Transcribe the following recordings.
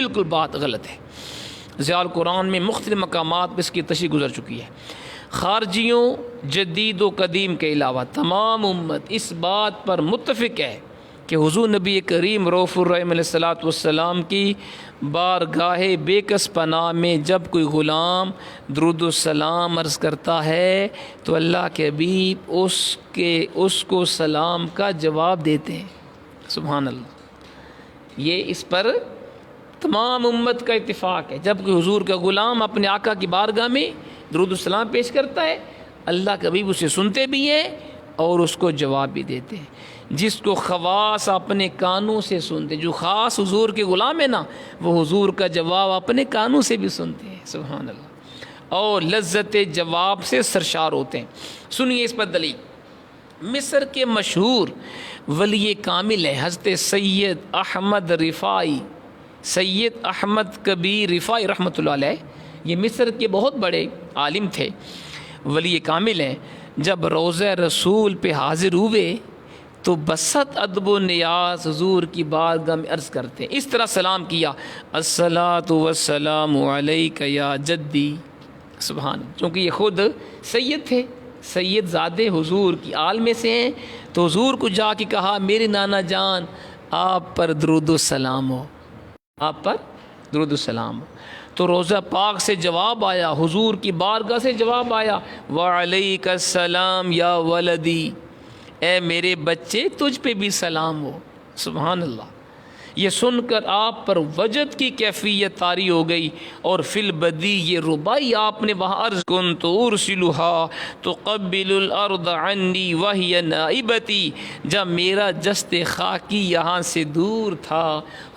بالکل بات غلط ہے۔ ضیاء القرآن میں مختلف مقامات پر اس کی تشریح گزر چکی ہے۔ خارجیوں جدید و قدیم کے علاوہ تمام امت اس بات پر متفق ہے کہ حضور نبی کریم رؤوف الرحیم علیہ الصلوۃ والسلام کی بارگاہ بے کس پناہ میں جب کوئی غلام درود السلام عرض کرتا ہے تو اللہ کے حبیب اس کو سلام کا جواب دیتے ہیں۔ سبحان اللہ، یہ اس پر تمام امت کا اتفاق ہے۔ جب کوئی حضور کا غلام اپنے آقا کی بارگاہ میں درود السلام پیش کرتا ہے، اللہ کے حبیب اسے سنتے بھی ہیں اور اس کو جواب بھی دیتے ہیں۔ جس کو خواص اپنے کانوں سے سنتے، جو خاص حضور کے غلام ہے نا، وہ حضور کا جواب اپنے کانوں سے بھی سنتے ہیں۔ سبحان اللہ، اور لذت جواب سے سرشار ہوتے ہیں۔ سنیے اس پر دلیل۔ مصر کے مشہور ولی کامل ہے حضرت سید احمد کبیر رفاعی رحمۃ اللہ علیہ۔ یہ مصر کے بہت بڑے عالم تھے، ولی کامل ہیں۔ جب روضہ رسول پہ حاضر ہوئے تو بسط ادب و نیاز حضور کی بارگاہ میں عرض کرتے ہیں، اس طرح سلام کیا، الصلاۃ والسلام علیک یا جدی۔ سبحان اللہ، چونکہ یہ خود سید تھے، سید زادے حضور کی آل میں سے ہیں، تو حضور کو جا کے کہا، میرے نانا جان آپ پر درود و سلام ہو، آپ پر درود و سلام ہو۔ تو روضہ پاک سے جواب آیا، حضور کی بارگاہ سے جواب آیا، وعلیک السلام یا ولدی، اے میرے بچے تجھ پہ بھی سلام ہو۔ سبحان اللہ، یہ سن کر آپ پر وجد کی کیفیت طاری ہو گئی، اور فی البدی یہ ربائی آپ نے وہاں عرض کنت ارسلها تقبل الارض عنی وہی نائبتی، جب میرا جسد خاکی یہاں سے دور تھا،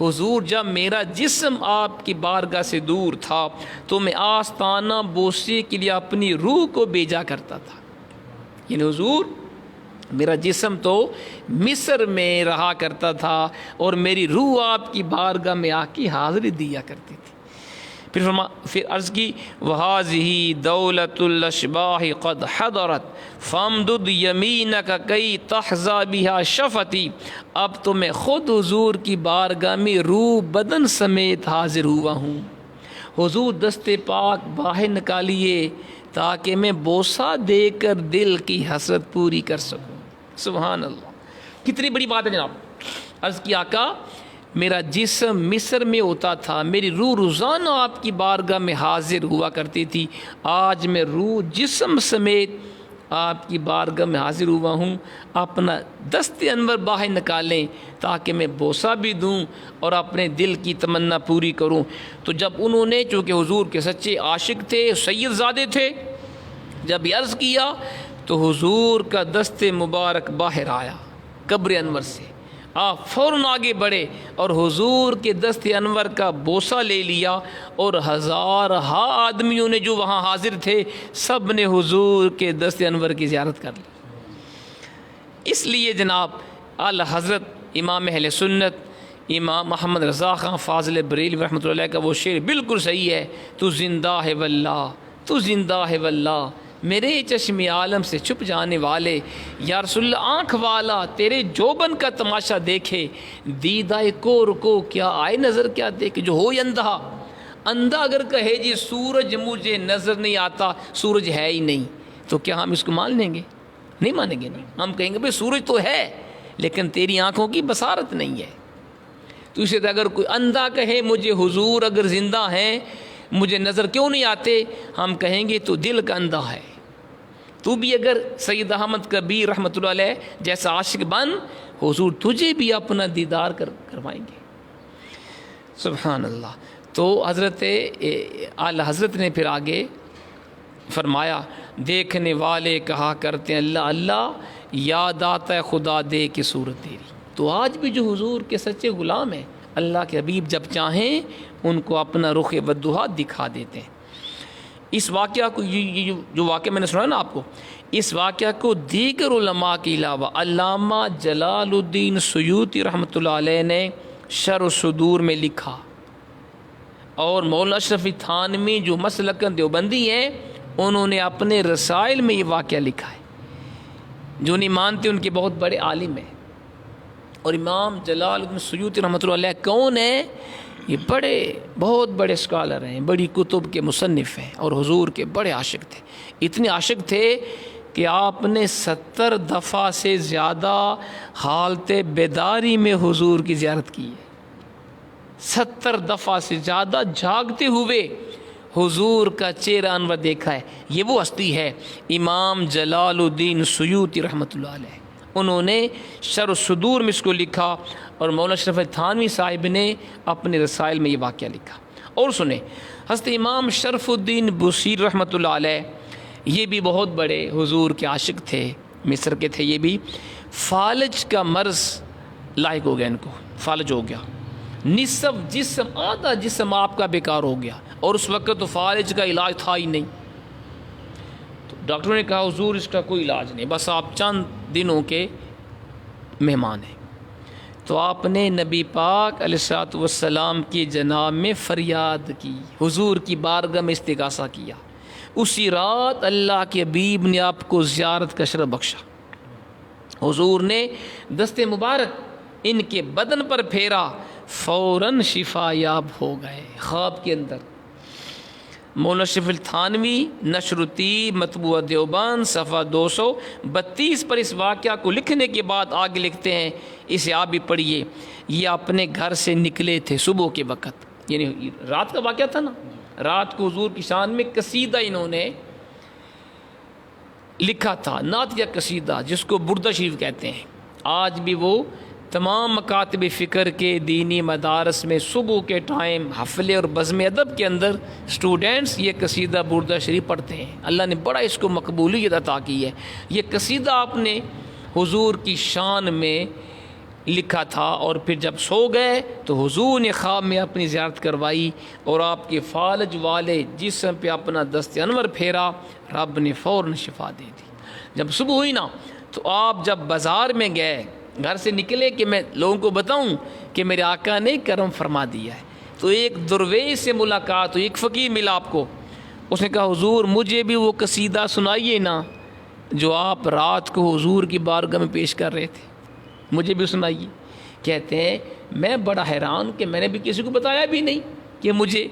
حضور جب میرا جسم آپ کی بارگاہ سے دور تھا تو میں آستانہ بوسے کے لیے اپنی روح کو بھیجا کرتا تھا۔ یعنی حضور میرا جسم تو مصر میں رہا کرتا تھا اور میری روح آپ کی بارگاہ میں آ کے حاضری دیا کرتی تھی۔ پھر عرض کی، وَهَذِهِ دَوْلَةُ الْأَشْبَاحِ قَدْ حَضَرَتْ فَامْدُدْ يَمِينَكَ كَيْ تَحْظَىٰ بِهَا شَفَتِي، اب تو میں خود حضور کی بارگاہ میں روح بدن سمیت حاضر ہوا ہوں۔ حضور دست پاک باہر نکالیے تاکہ میں بوسہ دے کر دل کی حسرت پوری کر سکوں۔ سبحان اللہ، کتنی بڑی بات ہے جناب۔ عرض کی، آقا میرا جسم مصر میں ہوتا تھا، میری روح روزانہ آپ کی بارگاہ میں حاضر ہوا کرتی تھی، آج میں روح جسم سمیت آپ کی بارگاہ میں حاضر ہوا ہوں، اپنا دست انور باہر نکالیں تاکہ میں بوسہ بھی دوں اور اپنے دل کی تمنا پوری کروں۔ تو جب انہوں نے، چونکہ حضور کے سچے عاشق تھے، سید زادے تھے، جب یہ عرض کیا تو حضور کا دست مبارک باہر آیا قبر انور سے، آپ فوراً آگے بڑھے اور حضور کے دست انور کا بوسہ لے لیا، اور ہزارہا آدمیوں نے جو وہاں حاضر تھے سب نے حضور کے دست انور کی زیارت کر لی۔ اس لیے جناب اعلی حضرت امام اہل سنت امام محمد رضا خان فاضل بریلوی رحمۃ اللہ علیہ کا وہ شعر بالکل صحیح ہے، تو زندہ ہے واللہ، تو زندہ ہے واللہ، میرے چشم عالم سے چھپ جانے والے، یا رسول اللہ آنکھ والا تیرے جوبن کا تماشا دیکھے، دیدہ کو کیا آئے نظر کیا دیکھے، جو ہو اندھا، اندھا اگر کہے جی سورج مجھے نظر نہیں آتا، سورج ہے ہی نہیں، تو کیا ہم اس کو مان لیں گے؟ نہیں مانیں گے، نہیں، ہم کہیں گے بھئی سورج تو ہے لیکن تیری آنکھوں کی بصارت نہیں ہے۔ تو اسے اگر کوئی اندھا کہے مجھے حضور اگر زندہ ہیں مجھے نظر کیوں نہیں آتے، ہم کہیں گے تو دل کا اندھا ہے، تو بھی اگر سید احمد کبیر رحمۃ اللہ علیہ جیسا عاشق بن، حضور تجھے بھی اپنا دیدار کروائیں گے۔ سبحان اللہ۔ تو حضرت اعلی حضرت نے پھر آگے فرمایا، دیکھنے والے کہا کرتے ہیں اللہ اللہ، یاد آتا ہے خدا دے کی صورت تیری۔ تو آج بھی جو حضور کے سچے غلام ہیں، اللہ کے حبیب جب چاہیں ان کو اپنا رخ بدوحا دکھا دیتے ہیں۔ اس واقعہ کو، یہ جو واقعہ میں نے سنا نا آپ کو، اس واقعہ کو دیگر علماء کے علاوہ علامہ جلال الدین سیوطی رحمۃ اللہ علیہ نے شرح الصدور میں لکھا، اور مولانا اشرف تھانوی جو مسلکن دیوبندی ہیں انہوں نے اپنے رسائل میں یہ واقعہ لکھا ہے۔ جو نہیں مانتے ان کے بہت بڑے عالم ہیں۔ اور امام جلال الدین سیوطی رحمۃ اللہ علیہ کون ہیں؟ یہ بہت بڑے اسکالر ہیں، بڑی کتب کے مصنف ہیں، اور حضور کے بڑے عاشق تھے. اتنے عاشق تھے کہ آپ نے 70 دفعہ سے زیادہ حالت بیداری میں حضور کی زیارت کی ہے. 70 دفعہ سے زیادہ جاگتے ہوئے حضور کا چہرہ انور دیکھا ہے. یہ وہ ہستی ہے امام جلال الدین سیوطی رحمۃ اللہ علیہ. انہوں نے شرح الصدور میں اس کو لکھا، اور مولانا اشرف تھانوی صاحب نے اپنے رسائل میں یہ واقعہ لکھا. اور سنیں، حضرت امام شرف الدین بصیر رحمۃ اللہ علیہ یہ بھی بہت بڑے حضور کے عاشق تھے، مصر کے تھے. یہ بھی فالج کا مرض لاحق ہو گیا، ان کو فالج ہو گیا، نصف جسم، آدھا جسم آپ کا بیکار ہو گیا. اور اس وقت تو فالج کا علاج تھا ہی نہیں. تو ڈاکٹروں نے کہا حضور اس کا کوئی علاج نہیں، بس آپ چند دنوں کے مہمان ہیں. تو آپ نے نبی پاک علیہ الصلوۃ والسلام کی جناب میں فریاد کی، حضور کی بارگاہ میں استغاثہ کیا. اسی رات اللہ کے حبیب نے آپ کو زیارت کا شرف بخشا. حضور نے دست مبارک ان کے بدن پر پھیرا، فوراً شفا یاب ہو گئے خواب کے اندر. مولانا اشرف تھانوی نشر الطیب مطبوعہ دیوبند صفحہ 232 پر اس واقعہ کو لکھنے کے بعد آگے لکھتے ہیں، اسے آپ بھی پڑھیے. یہ اپنے گھر سے نکلے تھے صبح کے وقت، یعنی رات کا واقعہ تھا نا. رات کو حضور کی شان میں قصیدہ انہوں نے لکھا تھا، نعت یا قصیدہ، جس کو بردہ شریف کہتے ہیں. آج بھی وہ تمام مکاتب فکر کے دینی مدارس میں صبح کے ٹائم حفلے اور بزم ادب کے اندر اسٹوڈنٹس یہ قصیدہ بردہ شریف پڑھتے ہیں. اللہ نے بڑا اس کو مقبولیت عطا کی ہے. یہ قصیدہ آپ نے حضور کی شان میں لکھا تھا، اور پھر جب سو گئے تو حضور نے خواب میں اپنی زیارت کروائی، اور آپ کے فالج والے جسم پہ اپنا دست انور پھیرا، رب نے فوراً شفا دے دی. جب صبح ہوئی نا تو آپ جب بازار میں گئے، گھر سے نکلے کہ میں لوگوں کو بتاؤں کہ میرے آقا نے کرم فرما دیا ہے، تو ایک درویش سے ملاقات ہوئی، ایک فقیر ملا آپ کو. اس نے کہا حضور مجھے بھی وہ قصیدہ سنائیے نا جو آپ رات کو حضور کی بارگاہ میں پیش کر رہے تھے، مجھے بھی سنائیے. کہتے ہیں میں بڑا حیران کہ میں نے بھی کسی کو بتایا بھی نہیں کہ مجھے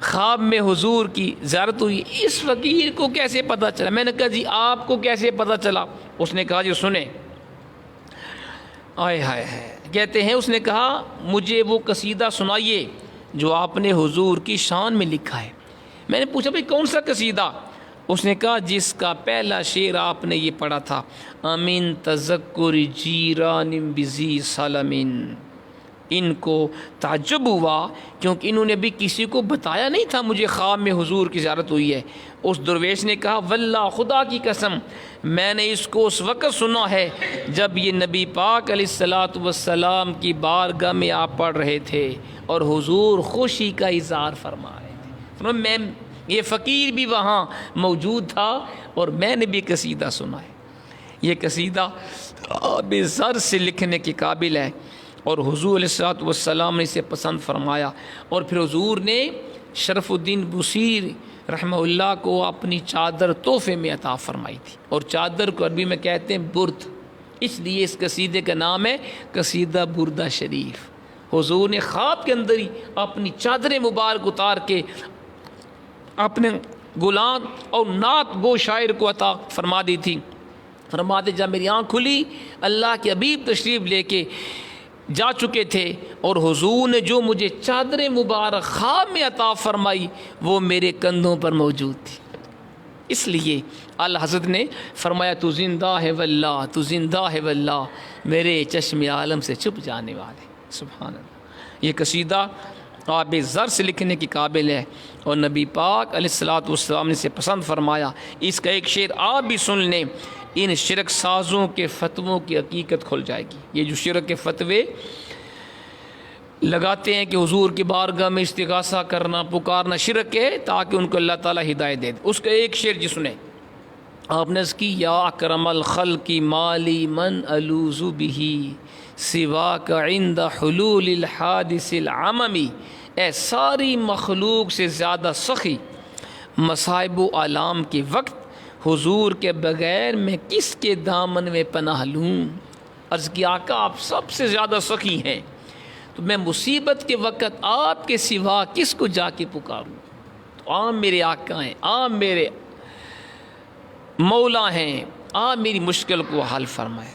خواب میں حضور کی زیارت ہوئی. اس فقیر کو کیسے پتہ چلا؟ میں نے کہا جی آپ کو کیسے پتہ چلا؟ اس نے کہا جی سنیں. آئے ہائے ہے، کہتے ہیں اس نے کہا مجھے وہ قصیدہ سنائیے جو آپ نے حضور کی شان میں لکھا ہے. میں نے پوچھا بھئی کون سا قصیدہ؟ اس نے کہا جس کا پہلا شعر آپ نے یہ پڑھا تھا، امین تذکر جیران بزی سالمین. ان کو تعجب ہوا کیونکہ انہوں نے بھی کسی کو بتایا نہیں تھا مجھے خواب میں حضور کی زیارت ہوئی ہے. اس درویش نے کہا واللہ خدا کی قسم میں نے اس کو اس وقت سنا ہے جب یہ نبی پاک علیہ الصلوۃ والسلام کی بارگاہ میں آپ پڑھ رہے تھے اور حضور خوشی کا اظہار فرما رہے تھے. میں یہ فقیر بھی وہاں موجود تھا اور میں نے بھی قصیدہ سنا ہے. یہ قصیدہ بے زر سے لکھنے کے قابل ہے، اور حضور علیہ الصلوۃ والسلام نے اسے پسند فرمایا. اور پھر حضور نے شرف الدین بصیر رحمہ اللہ کو اپنی چادر تحفے میں عطا فرمائی تھی، اور چادر کو عربی میں کہتے ہیں برد، اس لیے اس قصیدے کا نام ہے قصیدہ بردہ شریف. حضور نے خواب کے اندر ہی اپنی چادر مبارک اتار کے اپنے غلام اور نعت گو شاعر کو عطا فرما دی تھی. فرماتے جب میری آنکھ کھلی اللہ کے حبیب تشریف لے کے جا چکے تھے، اور حضور نے جو مجھے چادر مبارک خواب میں عطا فرمائی وہ میرے کندھوں پر موجود تھی. اس لیے اللہ حضرت نے فرمایا تو زندہ ہے واللہ، تو زندہ ہے واللہ، میرے چشم عالم سے چھپ جانے والے. سبحان اللہ. یہ قصیدہ آب زر سے لکھنے کی قابل ہے، اور نبی پاک علیہ الصلوۃ والسلام نے اسے پسند فرمایا. اس کا ایک شعر آپ بھی سن لیں، ان شرک سازوں کے فتووں کی حقیقت کھل جائے گی. یہ جو شرک کے فتوے لگاتے ہیں کہ حضور کی بارگاہ میں استغاثہ کرنا پکارنا شرک ہے تاکہ ان کو اللہ تعالیٰ ہدایت دے. اس کا ایک شعر جی سنیں. آپ نے اس کی یا اکرم الخلق مالی من الوذ بہ سواک عند حلول الحادث العممی. اے ساری مخلوق سے زیادہ سخی مصائب و آلام کے وقت حضور کے بغیر میں کس کے دامن میں پناہ لوں. عرض کی آقا آپ سب سے زیادہ سخی ہیں، تو میں مصیبت کے وقت آپ کے سوا کس کو جا کے پکاروں؟ تو آپ میرے آقا ہیں، آپ میرے مولا ہیں، آپ میری مشکل کو حل فرمائیں۔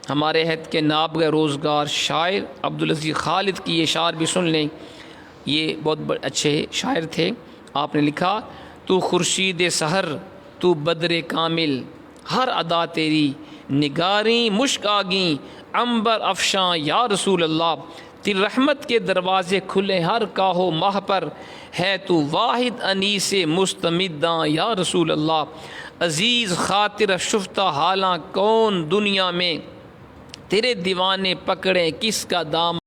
ہمارے عہد کے نابغہ روزگار شاعر عبدالعزیز خالد کی یہ اشعار بھی سن لیں، یہ بہت اچھے شاعر تھے۔ آپ نے لکھا: تو خورشید سحر، تو بدر کامل، ہر ادا تیری نگاریں مشک آگیں، عنبر افشاں یا رسول اللہ، تیری رحمت کے دروازے کھلے ہر کاہو ماہ پر، ہے تو واحد انیس مستمداں یا رسول اللہ، عزیز خاطر شفتہ حالاں کون دنیا میں، تیرے دیوانے پکڑے کس کا دام